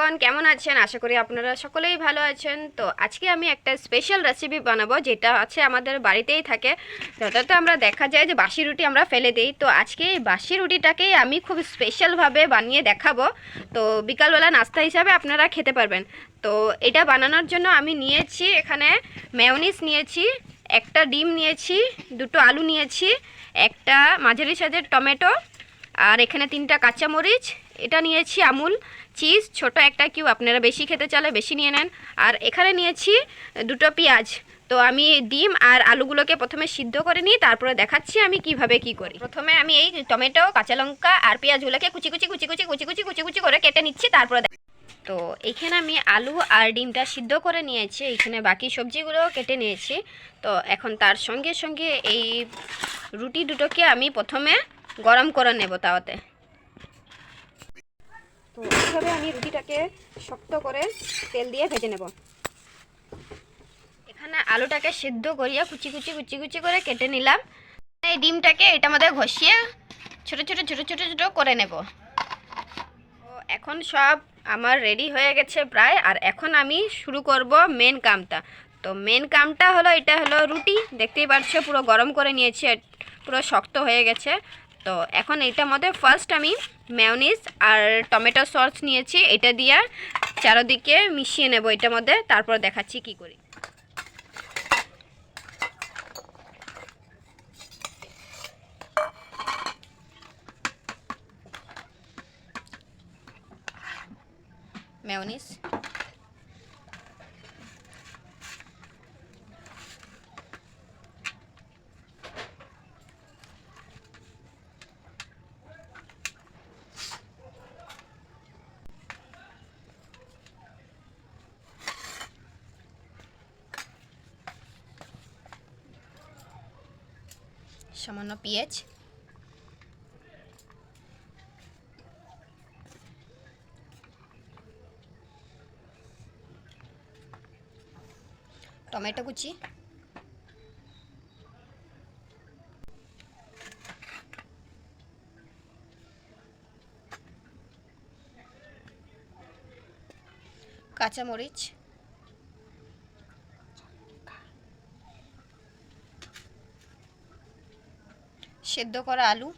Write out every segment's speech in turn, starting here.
Everyone, কেমন আছেন? আশা করি আপনারা সকলেই ভালো আছেন। তো আজকে আমি একটা স্পেশাল রেসিপি বানাবো, যেটা আছে আমাদের বাড়িতেই থাকে। যথাযথ আমরা দেখা যায় যে বাসি রুটি আমরা ফেলে দিই, তো আজকে এই বাসি রুটিটাকেই আমি খুব স্পেশালভাবে বানিয়ে দেখাবো। তো বিকালবেলা নাস্তা হিসাবে আপনারা খেতে পারবেন। তো এটা বানানোর জন্য আমি নিয়েছি এখানে মেয়োনিজ নিয়েছি, একটা ডিম নিয়েছি, দুটো আলু নিয়েছি, একটা মাঝারি সাইজের টমেটো, আর এখানে 3টা কাঁচামরিচ, এটা নিয়েছি আমুল চিজ ছোট একটা কিউব, আপনারা বেশি খেতে চাইলে বেশি নিয়ে নেন। আর এখানে নিয়েছি 2টো পেঁয়াজ। তো আমি ডিম আর আলুগুলোকে প্রথমে সিদ্ধ করে নিই, তারপরে দেখাচ্ছি আমি কিভাবে কি করি। প্রথমে আমি এই টমেটো, কাঁচা লঙ্কা আর পেঁয়াজগুলোকে কুচি কুচি কুচি কুচি কুচি কুচি কুচি কুচি করে কেটে নিচ্ছি। তারপরে তো এখানে আমি আলু আর ডিমটা সিদ্ধ করে নিয়েছি, এখানে বাকি সবজিগুলোও কেটে নিয়েছি। তো এখন তার সঙ্গে সঙ্গে এই রুটি দুটোকে আমি প্রথমে গরম করে নেব তাওয়াতে। তো এইভাবে আমি রুটিটাকে শক্ত করে তেল দিয়ে ভেজে নেব। এখানে আলুটাকে সিদ্ধ করিয়া কুচি কুচি কুচি কুচি করে কেটে নিলাম। এই ডিমটাকে এটার মধ্যে ঘষিয়ে ছোট ছোট ছোট ছোট ছোট করে নেব। তো এখন সব আমার রেডি হয়ে গেছে প্রায়, আর এখন আমি শুরু করব মেন কামটা। তো মেন কামটা হলো, এটা হলো রুটি, দেখতেই পাচ্ছ পুরো গরম করে নিয়েছি, পুরো শক্ত হয়ে গেছে। তো এখন এইটার মধ্যে ফার্স্ট আমি মেয়োনিজ আর টমেটো সস নিয়েছি, এটা দিয়ে চারদিকে মিশিয়ে নেব এটার মধ্যে, তারপর দেখাচ্ছি কি করি। মেয়োনিজ, সামান্য পেঁয়াজ, টমেটো কুচি, কাঁচামরিচ, সেদ্ধ করা আলু,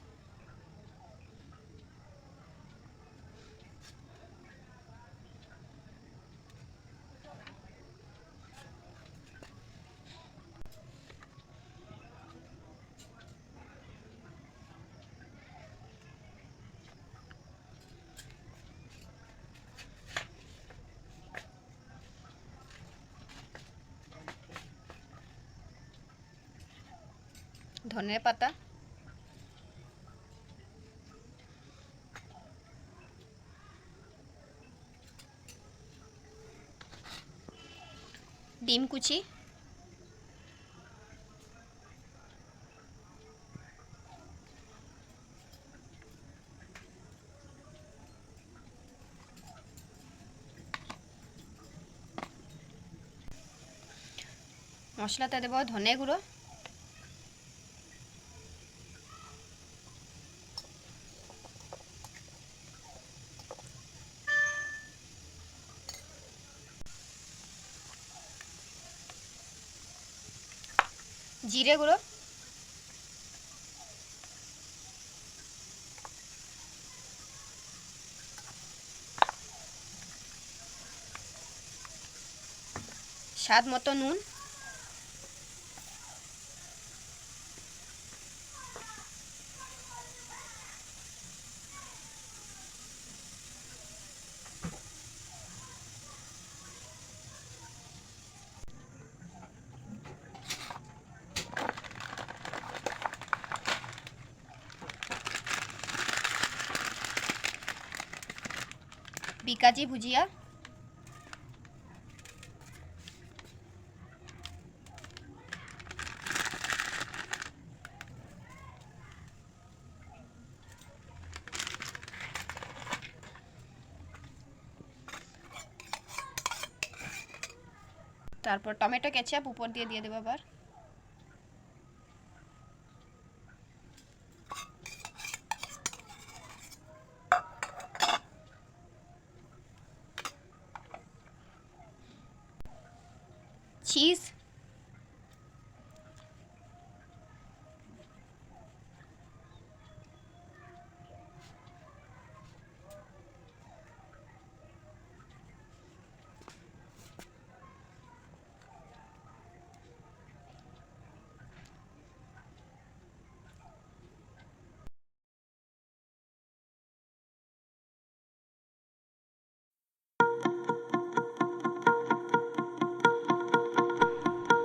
ধনে পাতা, ডিম কুচি, মশলাতে দেব ধনে গুঁড়ো, জিরে গুঁড়ো, স্বাদ মতো নুন, পিকাজি ভুজিয়া, তারপর টমেটো কেচাপ উপর দিয়ে দেবো আবার। চিজ।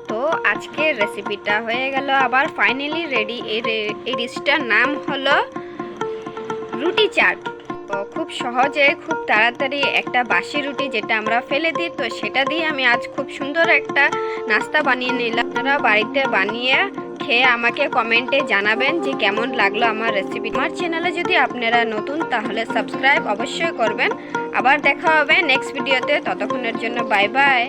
তো আজকের রেসিপিটা হয়ে গেল, আবার ফাইনালি রেডি। এই ডিশটার নাম হলো রুটি চাট। তো খুব সহজে খুব তাড়াতাড়ি একটা বাসি রুটি যেটা আমরা ফেলে দিই, তো সেটা দিয়ে আমি আজ খুব সুন্দর একটা নাস্তা বানিয়ে নিলাম। আপনারা বাড়িতে বানিয়ে খেয়ে আমাকে কমেন্টে জানাবেন যে কেমন লাগলো আমার রেসিপি। আমার চ্যানেলে যদি আপনারা নতুন তাহলে সাবস্ক্রাইব অবশ্যই করবেন। আবার দেখা হবে নেক্সট ভিডিওতে, ততক্ষণের জন্য বাই বাই।